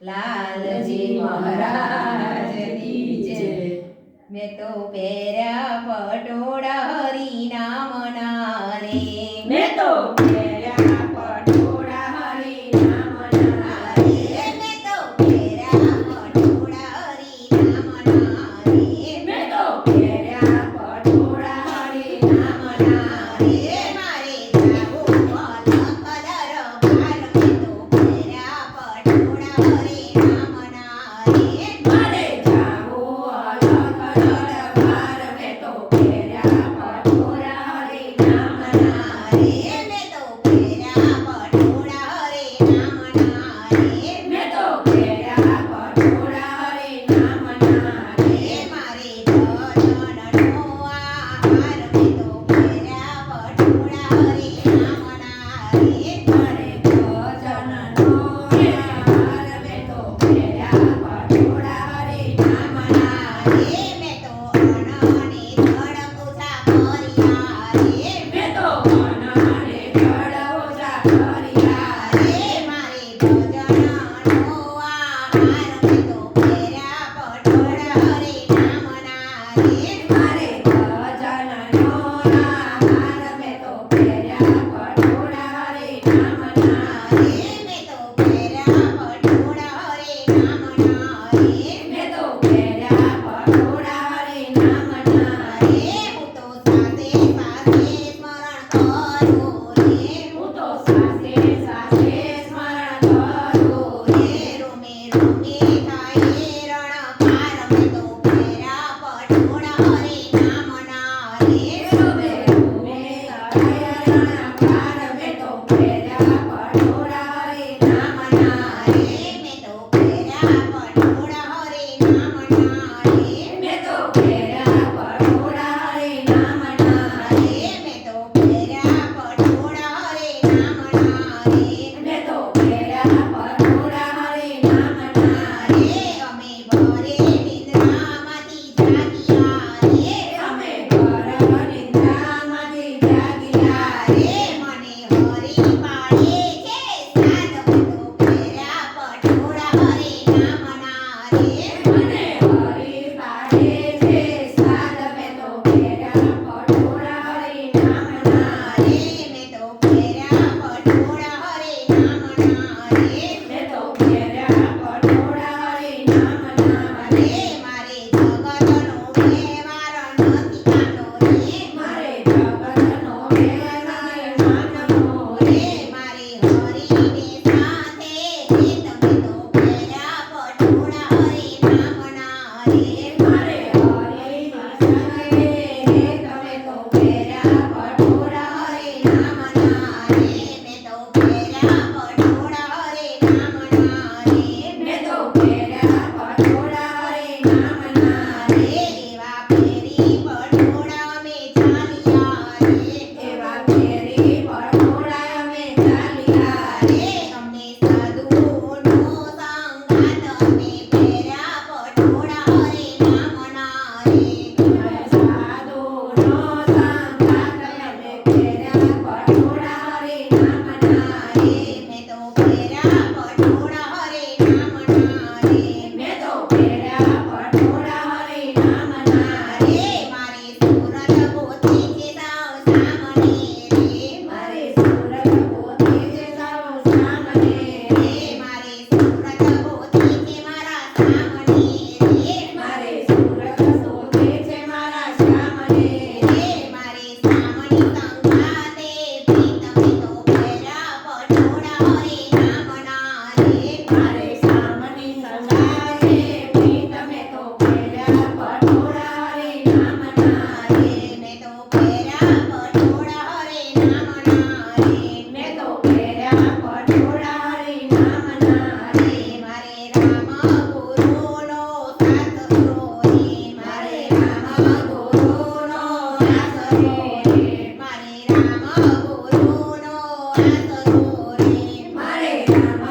લાલજી મહારાજની જય. મેં તો પહેર્યા પટોળા હરી નામના રે. મેં તો પહેર્યા પટોળા હરી નામના રે. મેં તો પહેર્યા પટોળા હરી નામના રે. મેં તો પહેર્યા પટોળા હરી નામના રે. મારે જાવું અલગ કલર બાર. મેં તો પહેર્યા પટોળા હરી નામના રે. મારે જાવું અલગ કલર બાર. મેં તો પહેર્યા પટોળા હરી નામના રે. મેં તો પહેર્યા પટોળા હરી નામના રે. મેં તો પહેર્યા પટોળા હરી નામના રે. મારે ભજનનો આહાર. મેં તો પહેર્યા પટોળા હરી નામના રે. મારે ભજનનો આહાર. મેં તો પહેર્યા પટોળા હરી નામના રે. મેં તો અનને જળ પૂજા કર્યા રે. મેં તો અનને જળ ઓછા કર્યા રે. મારે ભજનનો આહાર. મેં તો પહેર્યા પટોળા હરી નામના રે. મારે ભજનનો આહાર. મેં તો પહેર્યા પટોળા હરી નામના રે. મેં તો પહેર્યા પટોળા હરી નામના રે. મેં તો પહેર્યા પટોળા હરી નામના રે. હું તો સાથે સાથે સ્મરણ કરું રે. હું તો સાસે સાસે સ્મરણ કરું રે. રૂમે રૂમે થાય રણ પાર. મેં તો પહેર્યા પટોળા હરી નામના રે. રૂમે રૂમે તળાય રણકાર. મેં તો પહેર્યા પટોળા હરી નામના રે. મેં તો પહેર્યા પટોળા હરી નામના રે. મેં તો પહેર્યા પટોળા હરી નામના રે. મેં તો પહેર્યા પટોળા હરી નામના રે. મેં તો પહેર્યા પટોળા હરી નામના રે. અમે ભરે નિંદ્રામાંથી જાગ્યા રે. અમે ઘર નિંદ્રામાંથી જાગ્યા રે. મને હરી પાડે છે સાદ. મેં તો પહેર્યા પટોળા હરી નામના રે. મને હરી પાડે છે સાદ. મેં તો પહેર્યા પટોળા હરી નામના રે. મેં તો પહેર્યા પટોળા હરી નામના રે. મેં તો પહેર્યા પટોળા હરી નામના રે. મારે જગતનો વ્યવહાર નથી કાનો રે. મારે જગતનો વ્યવહાર માનવો રે. મારે હરીને સાથે હેત. મેં તો પહેર્યા પટોળા હરી નામના રે. મારે હરી સાથે તમે તો પહેર્યા પટોળા હરી નામના રે. મેં તો પહેર્યા પટોળા હરી નામના રે. મેં તો પહેર્યા પટોળા હરી નામના રે. એવા ફેરી પટોળા અમે ચાલ્યા રે. એવા ફેરી પટોળા અમે ચાલ્યા રે. અમને સાધુનો સંગાત. અમે પહેર્યા પટોળા હરી નામના રે. અમે સાધુનો સંગાત. અમે પહેર્યા પટોળા હરી નામના રે. મેં તો પહેર્યા પટોળા હરી નામના રે. મેં તો પહેર્યા પટોળા હરી નામના રે. મારે સુરત ગોતી છે સાવ સામને રે. મારે સુરત ગોતી છે સાવ સામને રે. મારે સુરત ગોતી છે મારા સામને રે. મારે સુરત શોધે છે મારા સામને રે. મારે સામણી સંગાતે પ્રીત. મેં તો પહેર્યા પટોળા હરી નામના રે. મારે સામની સંગાતે પ્રીત. મેં તો પહેર્યા પટોળા હરી નામના રે. મેં તો પહેર્યા પટોળા હરી નામના રે. મેં તો પહેર્યા પટોળા હરી નામના રે. મારે રામ ગુરુનો સાથ રે. મારે રામ ગુરુનો આશરો રે. મારે રામ ગુરુનો આશરો રે. મારે રામ